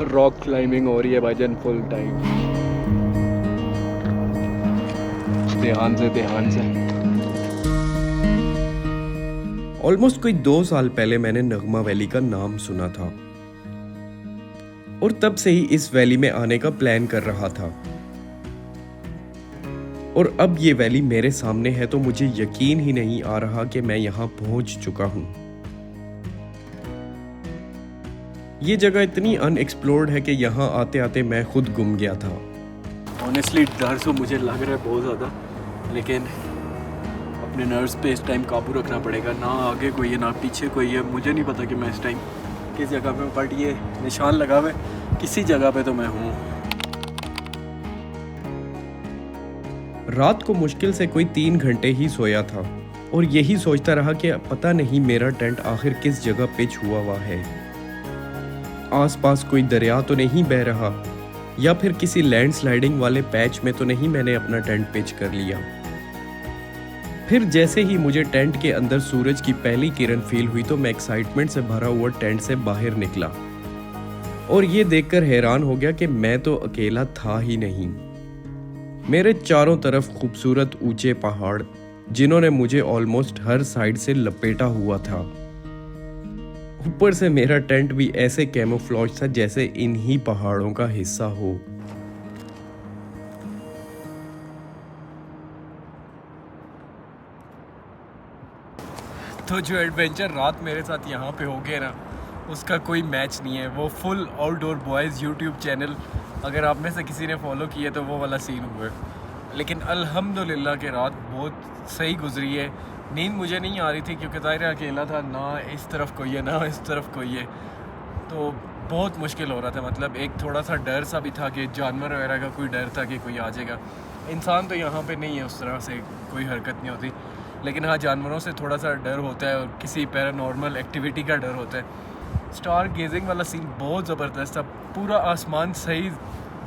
Rock climbing हो रही है भाईजान फुल टाइम। ध्यान से। ऑलमोस्ट कोई 2 साल पहले मैंने नगमा वैली का नाम सुना था और तब से ही इस वैली में आने का प्लान कर रहा था। और अब ये वैली मेरे सामने है तो मुझे यकीन ही नहीं आ रहा कि मैं यहाँ पहुंच चुका हूँ। ये जगह इतनी अनएक्सप्लोर्ड है कि यहाँ आते आते मैं खुद गुम गया था। ऑनेस्टली डर तो मुझे लग रहा है बहुत ज़्यादा, लेकिन अपने नर्व्स पे इस टाइम काबू रखना पड़ेगा। ना आगे कोई है ना पीछे कोई है, मुझे नहीं पता कि मैं इस टाइम किस जगह पे, बट ये निशान लगा हुआ है किसी जगह पे तो मैं हूँ। रात को मुश्किल से कोई 3 घंटे ही सोया था और यही सोचता रहा कि पता नहीं मेरा टेंट आखिर किस जगह पिच हुआ हुआ है। आसपास कोई दरिया तो नहीं बह रहा या फिर किसी लैंडस्लाइडिंग वाले पैच में तो नहीं मैंने अपना टेंट पिच कर लिया। फिर जैसे ही मुझे टेंट के अंदर सूरज की पहली किरण फील हुई तो मैं एक्साइटमेंट से भरा हुआ टेंट से बाहर निकला और ये देखकर हैरान हो गया कि मैं तो अकेला था ही नहीं। मेरे चारों तरफ खूबसूरत ऊंचे पहाड़ जिन्होंने मुझे ऑलमोस्ट हर साइड से लपेटा हुआ था। ऊपर से मेरा टेंट भी ऐसे कैमोफ्लेज था जैसे इन्हीं पहाड़ों का हिस्सा हो। तो जो एडवेंचर रात मेरे साथ यहाँ पे हो गया ना, उसका कोई मैच नहीं है। वो full outdoor boys YouTube channel अगर आप में से किसी ने फॉलो किया तो वो वाला सीन हुआ है। लेकिन अल्हम्दुलिल्लाह कि रात बहुत सही गुजरी है। नींद मुझे नहीं आ रही थी क्योंकि ज़ाहिर है अकेला था, ना इस तरफ कोई है ना इस तरफ कोई है, तो बहुत मुश्किल हो रहा था। मतलब एक थोड़ा सा डर सा भी था कि जानवर वगैरह का कोई डर था कि कोई आ जाएगा। इंसान तो यहाँ पे नहीं है, उस तरह से कोई हरकत नहीं होती, लेकिन हाँ जानवरों से थोड़ा सा डर होता है और किसी पैरानॉर्मल एक्टिविटी का डर होता है। स्टार गेजिंग वाला सीन बहुत ज़बरदस्त था। पूरा आसमान सही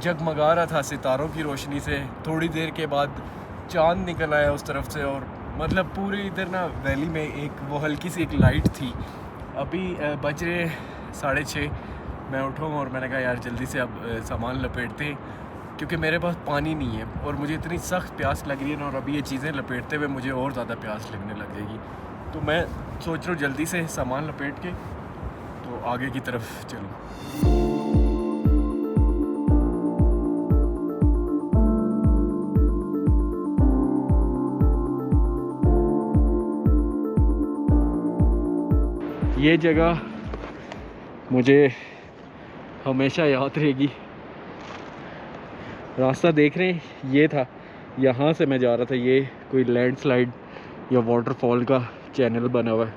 जगमगा रहा था सितारों की रोशनी से। थोड़ी देर के बाद चांद निकल आया उस तरफ से और मतलब पूरी इधर ना वैली में एक वो हल्की सी एक लाइट थी। अभी बज रहे 6:30 मैं उठाऊँ और मैंने कहा यार जल्दी से अब सामान लपेटते हैं क्योंकि मेरे पास पानी नहीं है और मुझे इतनी सख्त प्यास लग रही है ना, और अभी ये चीज़ें लपेटते हुए मुझे और ज़्यादा प्यास लगने लग जाएगी। तो मैं सोच रहा हूँ जल्दी से सामान लपेट के तो आगे की तरफ चलूँ। ये जगह मुझे हमेशा याद रहेगी। रास्ता देख रहे हैं, ये था, यहाँ से मैं जा रहा था। ये कोई लैंडस्लाइड या वाटरफॉल का चैनल बना हुआ है।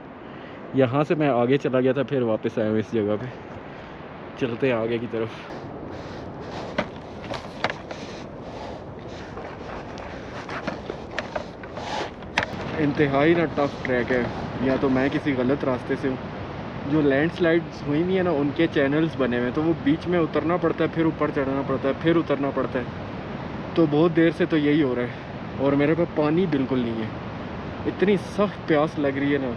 यहाँ से मैं आगे चला गया था, फिर वापस आया हूँ इस जगह पे। चलते हैं आगे की तरफ। इंतहाई ना टफ ट्रैक है, या तो मैं किसी गलत रास्ते से हूँ। जो लैंडस्लाइड्स हुई हुई है ना, उनके चैनल्स बने हुए हैं, तो वो बीच में उतरना पड़ता है, फिर ऊपर चढ़ना पड़ता है, फिर उतरना पड़ता है। तो बहुत देर से तो यही हो रहा है और मेरे पास पानी बिल्कुल नहीं है। इतनी सख्त प्यास लग रही है ना,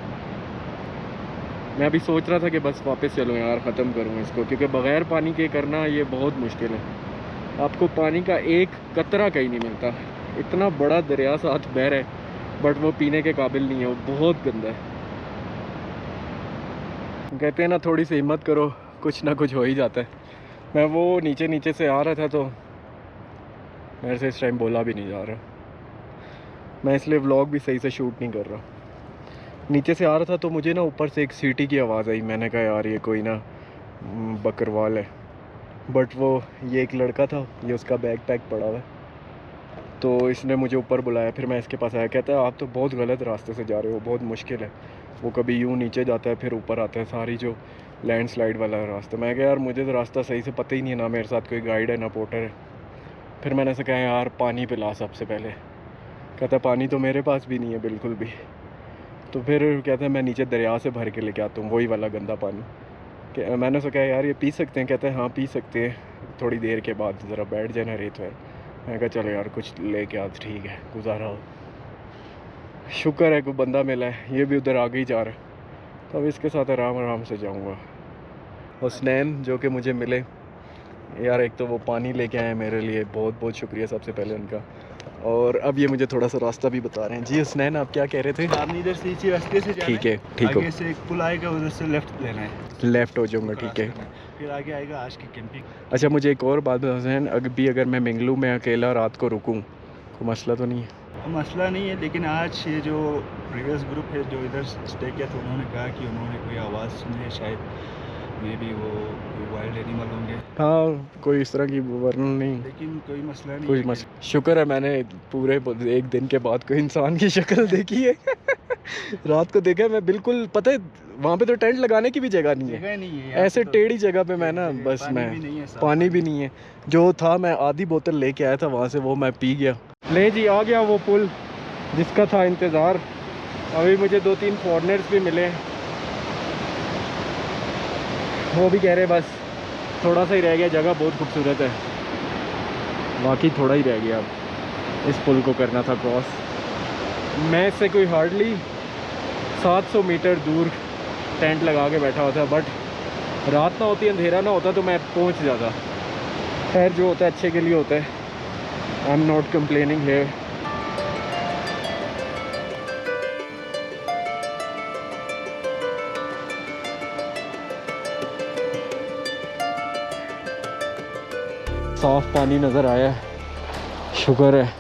मैं अभी सोच रहा था कि बस वापस चलूँ यार, ख़त्म करूँ इसको, क्योंकि बग़ैर पानी के करना ये बहुत मुश्किल है। आपको पानी का एक कतरा कहीं नहीं मिलता। इतना बड़ा दरिया साथ बह रहा है बट वो पीने के काबिल नहीं है, वो बहुत गंदा है। कहते हैं ना थोड़ी सी हिम्मत करो, कुछ ना कुछ हो ही जाता है। मैं वो नीचे नीचे से आ रहा था तो मेरे से इस टाइम बोला भी नहीं जा रहा। मैं इसलिए व्लॉग भी सही से शूट नहीं कर रहा। नीचे से आ रहा था तो मुझे ना ऊपर से एक सीटी की आवाज़ आई। मैंने कहा यार ये कोई ना बकरवाल है, बट वो ये एक लड़का था, ये उसका बैग पैक पड़ा हुआ है, तो इसने मुझे ऊपर बुलाया। फिर मैं इसके पास आया, कहता है आप तो बहुत गलत रास्ते से जा रहे हो, बहुत मुश्किल है। वो कभी यूँ नीचे जाता है फिर ऊपर आता है, सारी जो लैंडस्लाइड वाला रास्ता। मैं कहा यार मुझे तो रास्ता सही से पता ही नहीं है, ना मेरे साथ कोई गाइड है ना पोर्टर है। फिर मैंने ऐसे कहा यार पानी पिला सबसे पहले। कहता पानी तो मेरे पास भी नहीं है बिल्कुल भी। तो फिर कहता है मैं नीचे दरिया से भर के लेके आता हूँ, वही वाला गंदा पानी। मैंने उससे कहा यार ये पी सकते हैं? कहते हैं हाँ पी सकते हैं, थोड़ी देर के बाद ज़रा बैठ जाए ना रेत पर। मैं कहा चलो यार कुछ लेके आज, ठीक है गुजारा हो। शुक्र है कोई बंदा मिला है, ये भी उधर आगे ही जा रहा है, तो अब इसके साथ आराम आराम से जाऊंगा। हुसनैन जो कि मुझे मिले, यार एक तो वो पानी लेके आए हैं मेरे लिए, बहुत बहुत शुक्रिया सबसे पहले उनका। और अब ये मुझे थोड़ा सा रास्ता भी बता रहे हैं। जी हुसनैन, आप क्या कह रहे थे? आपने इधर से इसी रास्ते से जाना ठीक है, ठीक हो, आगे से एक पुल आएगा, उधर से लेफ्ट लेना है, लेफ़्ट हो जाऊँगा, ठीक है। फिर आगे आएगा आज की कैंपिंग। अच्छा मुझे एक और बात बता हुसैन, अगर मैं मिंगलू में अकेला रात को रुकूँ कोई मसला तो नहीं है? मसला नहीं है, लेकिन आज ये जो प्रीवियस ग्रुप है जो इधर स्टे किया था, उन्होंने कहा कि उन्होंने कोई आवाज़ सुनी है, शायद मे बी वो वाइल्ड एनिमल होंगे। हाँ, कोई इस तरह की वर्णन नहीं, लेकिन कोई मसला नहीं कोई है। मसला। शुक्र है मैंने पूरे एक दिन के बाद कोई इंसान की शक्ल देखी है। रात को देखा मैं, बिल्कुल पता है वहाँ पे तो टेंट लगाने की भी जगह नहीं है, जगह नहीं है, ऐसे तो टेढ़ी जगह पे मैं ना बस मैं पानी भी नहीं है। जो था मैं आधी बोतल लेके आया था वहाँ से, वो मैं पी गया। ले जी, आ गया वो पुल जिसका था इंतज़ार। अभी मुझे 2-3 फॉरेनर्स भी मिले, वो भी कह रहे बस थोड़ा सा ही रह गया, जगह बहुत खूबसूरत है। बाकी थोड़ा ही रह गया, अब इस पुल को करना था क्रॉस। मैं इससे कोई हार्डली 700 मीटर दूर टेंट लगा के बैठा होता, बट रात ना होती, अंधेरा ना होता तो मैं पहुंच जाता। खैर जो होता है अच्छे के लिए होता है। I am not complaining here. साफ पानी नज़र आया है, शुक्र है,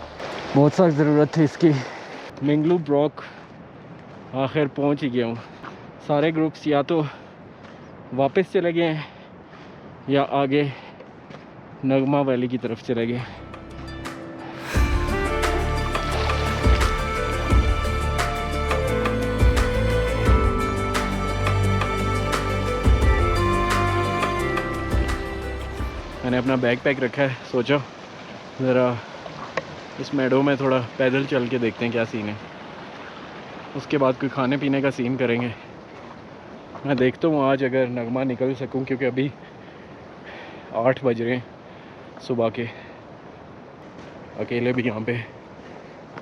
बहुत सख्त ज़रूरत थी इसकी। मिंगलू ब्रॉक आखिर पहुंच ही गया हूँ। सारे ग्रुप्स या तो वापस चले गए हैं या आगे नगमा वैली की तरफ चले गए। मैंने अपना बैग पैक रखा है, सोचा ज़रा इस मेडो में थोड़ा पैदल चल के देखते हैं क्या सीन है, उसके बाद कोई खाने पीने का सीन करेंगे। मैं देखता हूँ आज अगर नगमा निकल सकूँ, क्योंकि अभी 8 बज रहे हैं सुबह के। अकेले भी यहाँ पे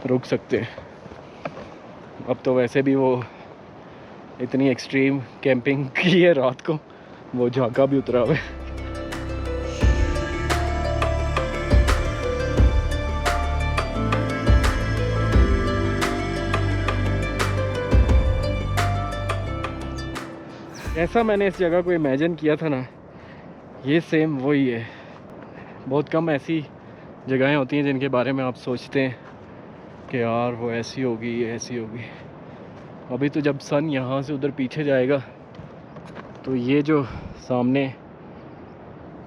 रुक सकते हैं। अब तो वैसे भी वो इतनी एक्सट्रीम कैंपिंग की है रात को, वो झांका भी उतरा हुआ है। ऐसा मैंने इस जगह को इमेजिन किया था ना, ये सेम वही है। बहुत कम ऐसी जगहें होती हैं जिनके बारे में आप सोचते हैं कि यार वो ऐसी होगी, ऐसी होगी। अभी तो जब सन यहाँ से उधर पीछे जाएगा तो ये जो सामने,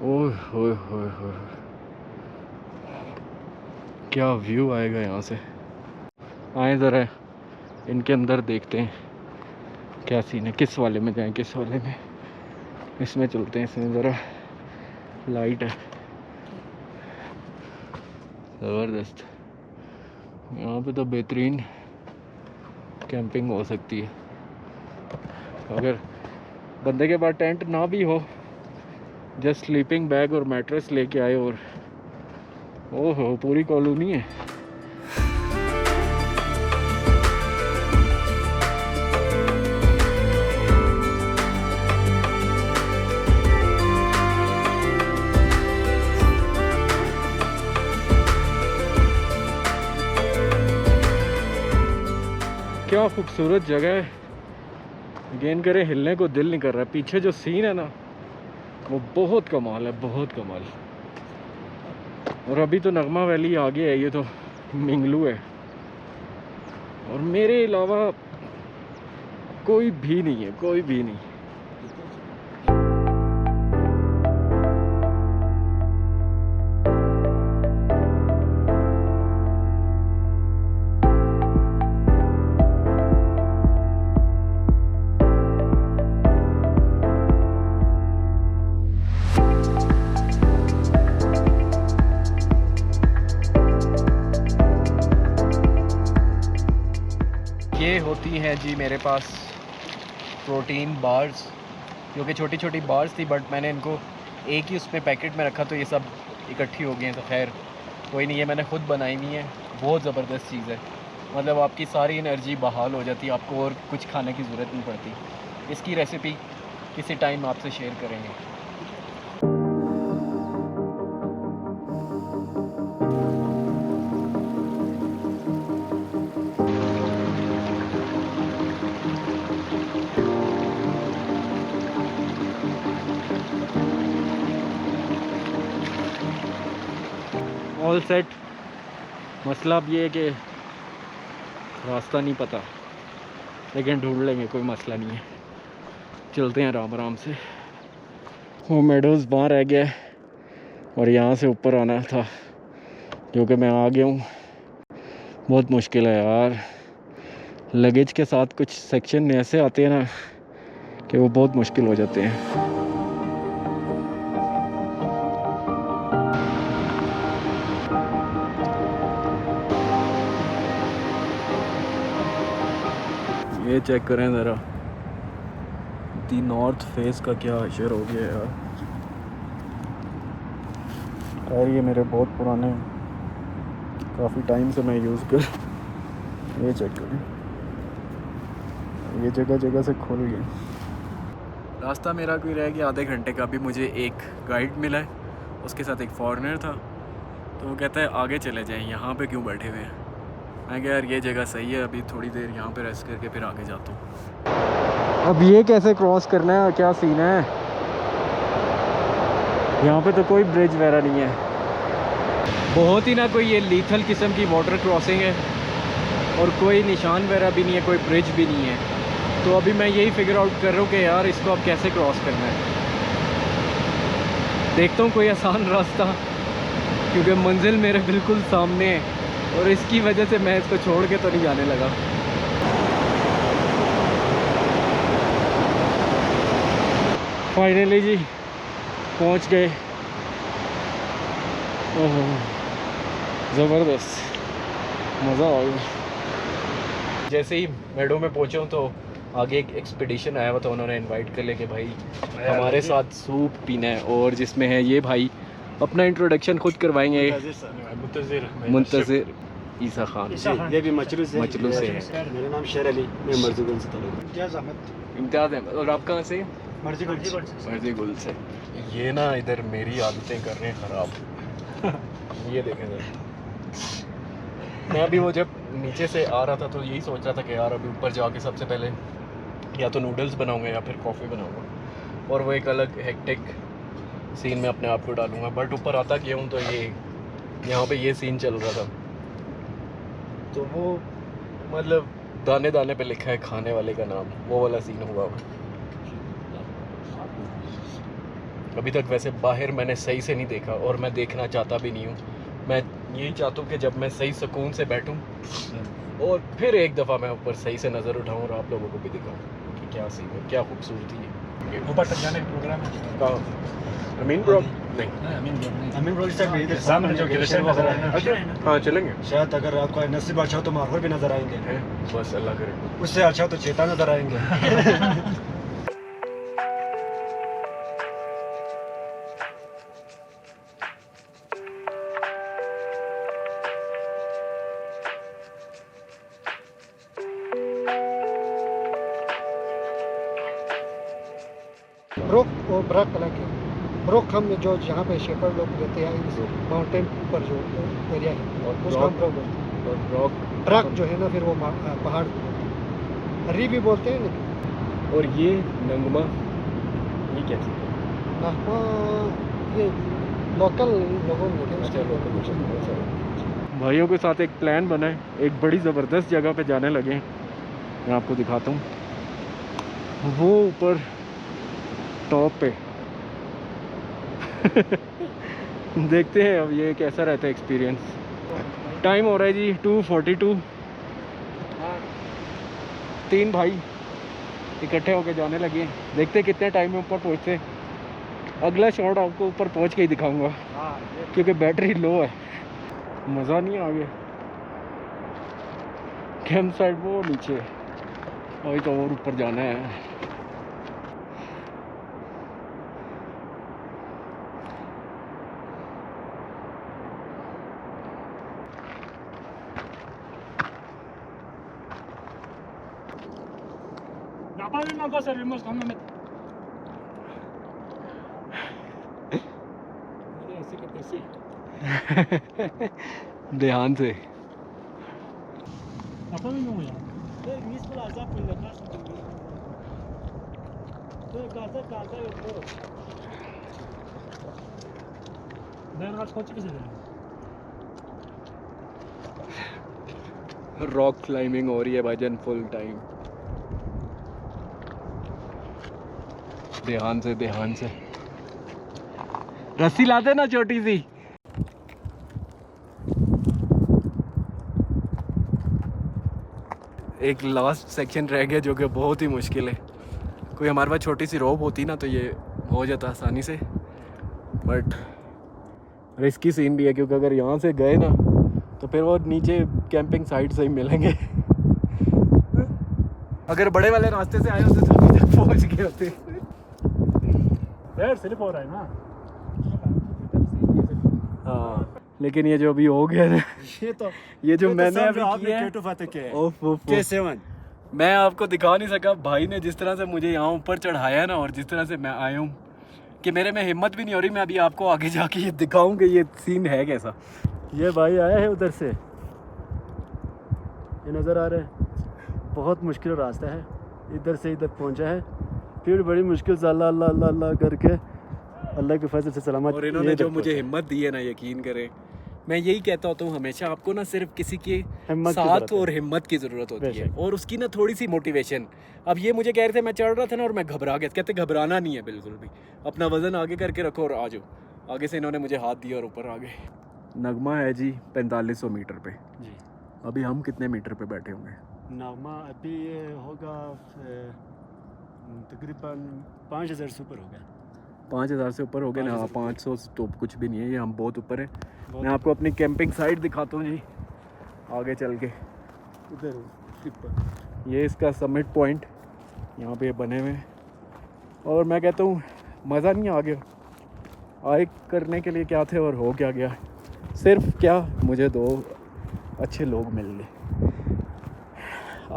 ओह हो क्या व्यू आएगा यहाँ से। आए ज़रा इनके अंदर देखते हैं क्या सीन है, किस वाले में जाएं, किस वाले में। इसमें चलते हैं, इसमें ज़रा लाइट है, ज़बरदस्त। यहाँ पे तो बेहतरीन कैंपिंग हो सकती है अगर बंदे के पास टेंट ना भी हो, जस्ट स्लीपिंग बैग और मैट्रेस लेके आए और ओहो पूरी कॉलोनी है। क्या खूबसूरत जगह है, गेन करे हिलने को दिल नहीं कर रहा। पीछे जो सीन है ना वो बहुत कमाल है, बहुत कमाल। और अभी तो नगमा वैली आगे है, ये तो मिंगलू है और मेरे अलावा कोई भी नहीं है, कोई भी नहीं। ये होती हैं जी मेरे पास प्रोटीन बार्स, जो कि छोटी छोटी बार्स थी, बट मैंने इनको एक ही उसमें पैकेट में रखा तो ये सब इकट्ठी हो गई हैं। तो खैर कोई नहीं, है मैंने ख़ुद बनाई हुई है। बहुत ज़बरदस्त चीज़ है, मतलब आपकी सारी एनर्जी बहाल हो जाती है, आपको और कुछ खाने की ज़रूरत नहीं पड़ती। इसकी रेसिपी किसी टाइम आपसे शेयर करेंगे। All set. मसला अब ये है कि रास्ता नहीं पता, लेकिन ढूंढ लेंगे, कोई मसला नहीं है। चलते हैं आराम आराम से। वो मेडोज़ वहाँ रह गया है और यहाँ से ऊपर आना था, क्योंकि मैं आ गया हूँ। बहुत मुश्किल है यार, लगेज के साथ कुछ सेक्शन ऐसे आते हैं ना कि वो बहुत मुश्किल हो जाते हैं। ये चेक करें ज़रा, दी नॉर्थ फेस का क्या अशर हो गया यार। और ये मेरे बहुत पुराने, काफ़ी टाइम से मैं यूज़ कर। ये चेक करें, ये जगह जगह से खुल गया। रास्ता मेरा कोई रह गया आधे घंटे का। अभी मुझे एक गाइड मिला है, उसके साथ एक फॉरेनर था, तो वो कहता है आगे चले जाएं, यहाँ पे क्यों बैठे हुए हैं। मैं कहा यार ये जगह सही है, अभी थोड़ी देर यहाँ पे रेस्ट करके फिर आगे जाता हूँ। अब ये कैसे क्रॉस करना है, क्या सीन है। यहाँ पे तो कोई ब्रिज वगैरह नहीं है, बहुत ही ना कोई ये लीथल किस्म की वाटर क्रॉसिंग है, और कोई निशान वगैरह भी नहीं है, कोई ब्रिज भी नहीं है। तो अभी मैं यही फिगर आउट कर रहा हूँ कि यार इसको अब कैसे क्रॉस करना है। देखता हूँ कोई आसान रास्ता, क्योंकि मंजिल मेरे बिल्कुल सामने है, और इसकी वजह से मैं इसको छोड़ के तो नहीं जाने लगा। फाइनली जी पहुंच गए। ओह ज़बरदस्त, मज़ा आ गया। जैसे ही मेडो में पहुंचा हूँ तो आगे एक एक्सपीडिशन आया हुआ था, उन्होंने इनवाइट कर लिया कि भाई हमारे साथ सूप पीना है, और जिसमें है ये भाई अपना इंट्रोडक्शन खुद करवाएंगे। मुंतज़िर ईसा खान, ये भी मचलू से है। मेरा नाम शेर अली, मैं मर्ज़ीगुल से ताल्लुक़। इम्तियाज़ अहमद। और आप कहाँ से? मर्ज़ीगुल से। ये ना इधर मेरी आदतें कर रहे हैं ख़राब। ये देखें ज़रा, मैं अभी वो जब नीचे से आ रहा था तो यही सोच रहा था कि यार अभी ऊपर जाके सबसे पहले या तो नूडल्स बनाऊंगा या फिर कॉफ़ी बनाऊंगा, और वो एक अलग हेक्टिक सीन में अपने आप को डालूंगा। बट ऊपर आता गया हूँ तो ये यहाँ पे ये सीन चल रहा था, तो वो मतलब दाने दाने पे लिखा है खाने वाले का नाम, वो वाला सीन हुआ। अभी तक वैसे बाहर मैंने सही से नहीं देखा, और मैं देखना चाहता भी नहीं हूँ। मैं यही चाहता हूँ कि जब मैं सही सुकून से बैठूँ और फिर एक दफ़ा मैं ऊपर सही से नज़र उठाऊँ और आप लोगों को भी दिखाऊँ कि क्या सीन है, क्या खूबसूरती है। ऊपर तक जाने का प्रोग्राम है। कहाँ? अमीन ब्रो? नहीं, अमीन ब्रो से इधर सामने जो ग्लेशियर नजर आए ना। हाँ चलेंगे। शायद अगर आपका नसीब अच्छा हो तो माहौल भी नजर आएंगे। बस अल्लाह करे। उससे अच्छा हो तो चेता नजर आएंगे। ब्रोक और ब्रक अलग है। ब्रोक हम जो यहाँ पे शेफर्ड लोग रहते हैं इस माउंटेन पर जो एरिया है उसका हम ब्रोक बोलते हैं। ब्रक जो है ना फिर वो पहाड़ री भी बोलते हैं ना। और ये नंगमा, ये क्या चीज़ है? नहमा ये लोकल लोगों में भाइयों के साथ एक प्लान बना है, एक बड़ी ज़बरदस्त जगह पे जाने लगे हैं। मैं आपको दिखाता हूँ वो ऊपर टॉप पे। देखते हैं अब ये कैसा रहता है एक्सपीरियंस। टाइम हो रहा है जी 2:42। 3 भाई इकट्ठे होके जाने लगे हैं, देखते कितने टाइम में ऊपर पहुँचते। अगला शॉट आपको ऊपर पहुँच के ही दिखाऊंगा, क्योंकि बैटरी लो है, मज़ा नहीं आ गया। कैंप साइड वो नीचे, अभी तो और ऊपर जाना है। ध्यान से। रॉक क्लाइंबिंग हो रही है भाईजान फुल टाइम। ध्यान से रस्सी लाते ना छोटी सी। एक लास्ट सेक्शन रह गया जो कि बहुत ही मुश्किल है। कोई हमारे पास छोटी सी रोप होती ना तो ये हो जाता आसानी से, बट रिस्की सीन भी है क्योंकि अगर यहाँ से गए ना तो फिर वो नीचे कैंपिंग साइट से ही मिलेंगे। अगर बड़े वाले रास्ते से आए होते तो अभी तक पहुँच गए होते। यार स्लिप हो रहा है ना। हाँ, लेकिन ये जो अभी हो गया ना, ये जो मैंने अभी किया है, ओफ ओफ ओफ। मैं आपको दिखा नहीं सका। भाई ने जिस तरह से मुझे यहाँ ऊपर चढ़ाया ना और जिस तरह से मैं आया हूँ कि मेरे में हिम्मत भी नहीं हो रही मैं अभी आपको आगे जाके ये दिखाऊं कि ये सीन है कैसा। ये भाई आया है उधर से, ये नज़र आ रहा है। बहुत मुश्किल रास्ता है, इधर से इधर पहुंचा है, फिर बड़ी मुश्किल से अल्लाह अल्लाह अल्लाह अल्लाह करके अल्लाह के फजल से सलामत। और इन्होंने जो मुझे हिम्मत दी है ना, यकीन करें मैं यही कहता होता हूँ हमेशा, आपको ना सिर्फ किसी के साथ और हिम्मत की ज़रूरत होती है और उसकी ना थोड़ी सी मोटिवेशन। अब ये मुझे कह रहे थे, मैं चढ़ रहा था ना और मैं घबरा गया। कहते घबराना नहीं है बिल्कुल भी, अपना वज़न आगे करके रखो और आ जाओ। आगे से इन्होंने मुझे हाथ दिया और ऊपर आ गए। नगमा है जी 4500 मीटर पे जी। अभी हम कितने मीटर पे बैठे होंगे? नगमा अभी ये होगा तकरीबन 5000 से ऊपर हो गया। 5000 से ऊपर हो गए ना। 500 तो कुछ भी नहीं है, ये हम बहुत ऊपर है। मैं आपको अपनी कैंपिंग साइट दिखाता हूँ जी आगे चल के। उधर ये इसका समिट पॉइंट यहाँ पे बने हुए हैं और मैं कहता हूँ मज़ा नहीं आ गया। आए करने के लिए क्या थे और हो क्या गया। सिर्फ क्या मुझे 2 अच्छे लोग मिल गए।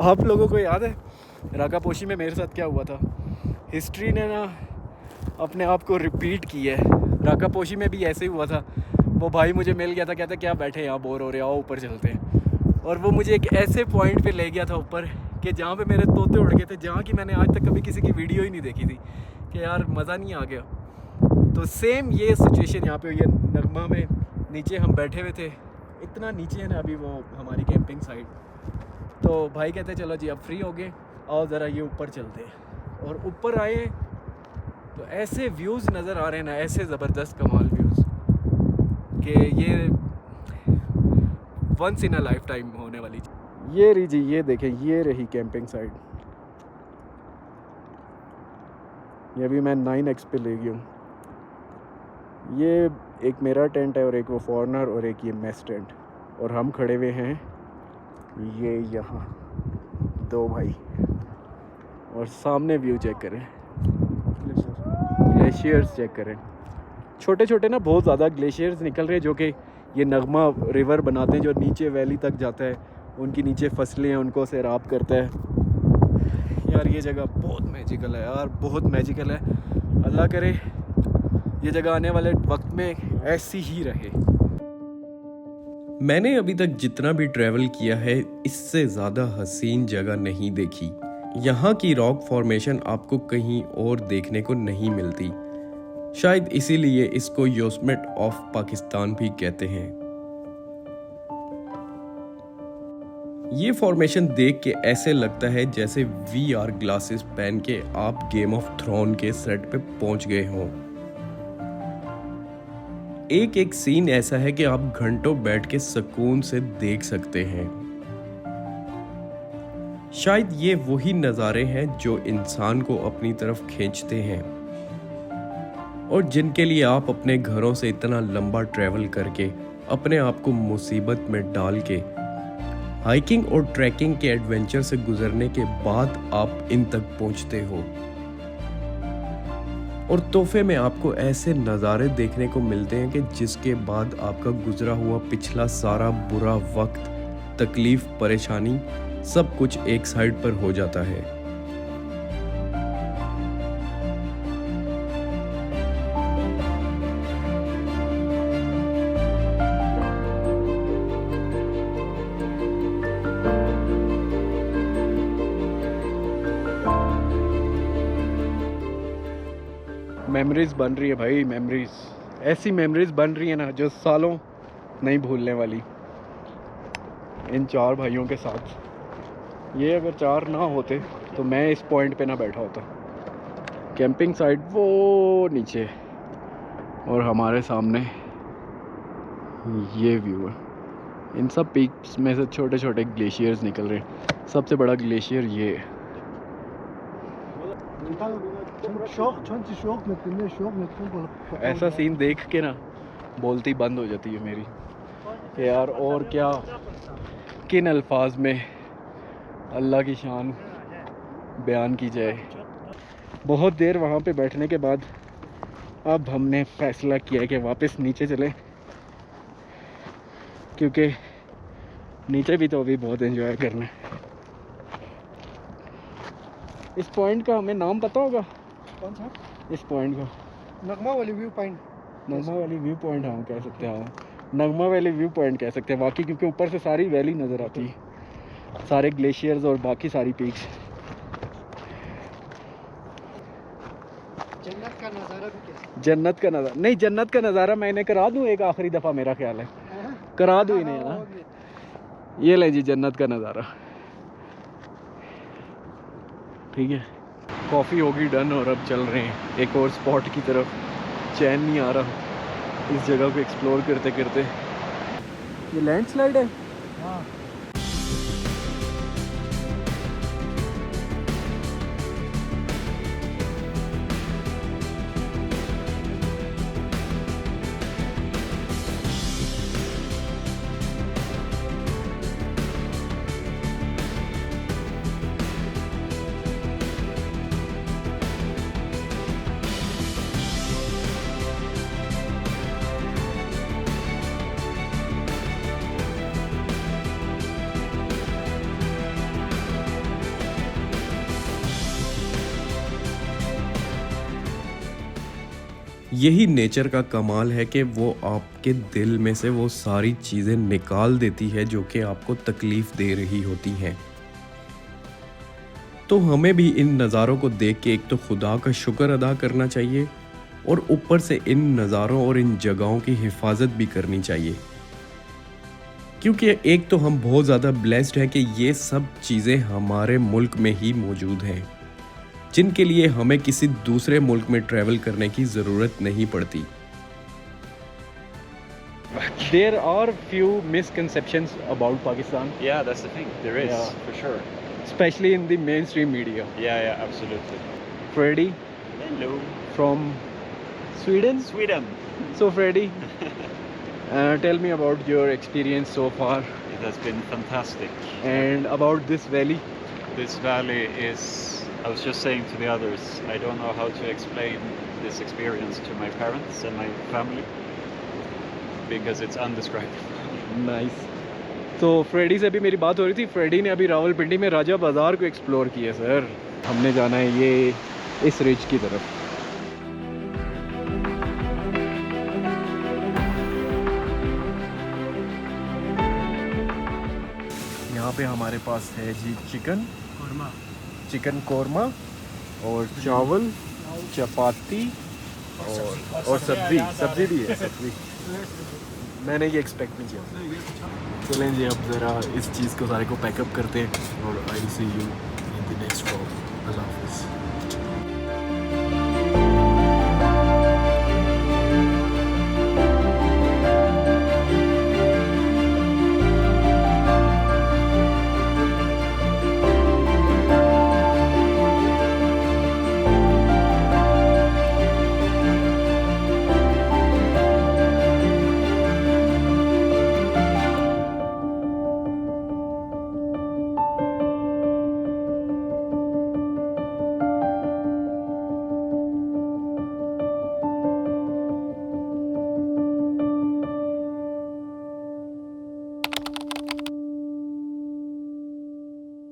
आप लोगों को याद है राकापोशी में मेरे साथ क्या हुआ था? हिस्ट्री ने ना अपने आप को रिपीट किया है। राकापोशी में भी ऐसे ही हुआ था। वो भाई मुझे मिल गया था, कहता क्या बैठे यहाँ बोर हो रहे, आओ ऊपर चलते हैं। और वो मुझे एक ऐसे पॉइंट पे ले गया था ऊपर कि जहाँ पे मेरे तोते उड़ गए थे, जहाँ की मैंने आज तक कभी किसी की वीडियो ही नहीं देखी थी कि यार मज़ा नहीं आ गया। तो सेम ये सिचुएशन यहाँ पे, ये नगमा में नीचे हम बैठे हुए थे। इतना नीचे है ना अभी वो हमारी कैंपिंग साइट। तो भाई कहते चलो जी अब फ्री हो गए, आओ ज़रा ये ऊपर चलते हैं। और ऊपर आए तो ऐसे व्यूज़ नज़र आ रहे हैं ना, ऐसे ज़बरदस्त कमाल व्यूज़ कि ये once in a lifetime होने वाली चीज़। ये रही जी, ये देखें, ये रही कैंपिंग साइट। ये अभी मैं 9x पे ले गया हूँ। ये एक मेरा टेंट है और एक वो फॉरनर और एक ये मेस टेंट, और हम खड़े हुए हैं ये यहाँ 2 भाई। और सामने व्यू चेक करें, ग्लेशियर्स चेक करें। छोटे छोटे ना बहुत ज़्यादा ग्लेशियर्स निकल रहे हैं जो कि ये नगमा रिवर बनाते हैं, जो नीचे वैली तक जाता है। उनकी नीचे फसलें हैं, उनको सैराब करता है। यार ये जगह बहुत मैजिकल है यार, बहुत मैजिकल है। अल्लाह करे ये जगह आने वाले वक्त में ऐसी ही रहे। मैंने अभी तक जितना भी ट्रैवल किया है इससे ज़्यादा हसीन जगह नहीं देखी। यहाँ की रॉक फॉर्मेशन आपको कहीं और देखने को नहीं मिलती। शायद इसीलिए इसको योसेमिट ऑफ पाकिस्तान भी कहते हैं। ये फॉर्मेशन देख के ऐसे लगता है जैसे VR ग्लासेस पहन के आप गेम ऑफ थ्रोन के सेट पे पहुंच गए हों। एक एक सीन ऐसा है कि आप घंटों बैठ के सुकून से देख सकते हैं। शायद ये वही नज़ारे हैं जो इंसान को अपनी तरफ खींचते हैं और जिनके लिए आप अपने घरों से इतना लंबा ट्रैवल करके अपने आप को मुसीबत में डाल के हाइकिंग और ट्रैकिंग के एडवेंचर से गुजरने के बाद आप इन तक पहुंचते हो। और तोहफे में आपको ऐसे नज़ारे देखने को मिलते हैं कि जिसके बाद आपका गुजरा हुआ पिछला सारा बुरा वक्त, तकलीफ, परेशानी सब कुछ एक साइड पर हो जाता है। मेमोरीज बन रही है भाई, मेमोरीज, ऐसी मेमोरीज बन रही है ना जो सालों नहीं भूलने वाली। इन 4 भाइयों के साथ। ये अगर 4 ना होते तो मैं इस पॉइंट पे ना बैठा होता। कैंपिंग साइट वो नीचे और हमारे सामने ये व्यू है। इन सब पीक्स में से छोटे छोटे ग्लेशियर्स निकल रहे हैं। सबसे बड़ा ग्लेशियर ये है। ऐसा सीन देख के ना बोलती बंद हो जाती है मेरी कि यार और क्या, किन अल्फाज में अल्लाह की शान बयान की जाए। बहुत देर वहाँ पे बैठने के बाद अब हमने फ़ैसला किया कि वापस नीचे चलें, क्योंकि नीचे भी तो अभी बहुत एंजॉय करना है। इस पॉइंट का हमें नाम पता होगा? कौन सा? इस पॉइंट का नगमा वाली व्यू पॉइंट। नगमा वैली व्यू पॉइंट हम कह सकते हैं। हाँ, नगमा वैली व्यू पॉइंट कह सकते हैं वाकई, क्योंकि ऊपर से सारी वैली नज़र आती है, सारे ग्लेशियर्स और बाकी सारी पीक्स। जन्नत का नज़ारा भी कैसा? जन्नत का नज़ारा नहीं, जन्नत का नज़ारा मैंने करा दूँ एक आखिरी दफ़ा, मेरा ख्याल है करा दूँ ही नहीं है ना। ये ले जी जन्नत का नज़ारा। ठीक है, कॉफ़ी होगी डन और अब चल रहे हैं एक और स्पॉट की तरफ। चैन नहीं आ रहा इस जगह को एक्सप्लोर करते करते। ये लैंडस्लाइड है। हाँ। यही नेचर का कमाल है कि वो आपके दिल में से वो सारी चीज़ें निकाल देती है जो कि आपको तकलीफ़ दे रही होती हैं। तो हमें भी इन नज़ारों को देख के एक तो खुदा का शुक्र अदा करना चाहिए और ऊपर से इन नज़ारों और इन जगहों की हिफाजत भी करनी चाहिए, क्योंकि एक तो हम बहुत ज़्यादा ब्लेस्ड हैं कि ये सब चीज़ें हमारे मुल्क में ही मौजूद हैं, जिनके लिए हमें किसी दूसरे मुल्क में ट्रैवल करने की ज़रूरत नहीं पड़ती। There are few misconceptions about Pakistan. Yeah, that's the thing. There is, Yeah. for sure. Especially in the mainstream media. Yeah, absolutely. Freddy Hello. from Sweden. Sweden. So Freddy, tell me about your experience so far It has been fantastic. and about this valley. This valley is, I was just saying to the others, I don't know how to explain this experience to my parents and my family because it's undescribable. Nice. तो Freddy से भी मेरी बात हो रही थी। Freddy ने अभी रावलपिंडी में राजा बाज़ार को एक्सप्लोर किया सर। हमने जाना है ये इस रिज की तरफ। यहाँ पे हमारे पास है जी चिकन कोरमा और चावल, चपाती और सब्जी भी है। सब्जी मैंने ये एक्सपेक्ट नहीं किया। चलें जी अब ज़रा इस चीज़ को सारे को पैकअप करते हैं और I see you in the next vlog. अल्लाह हाफ़िज़।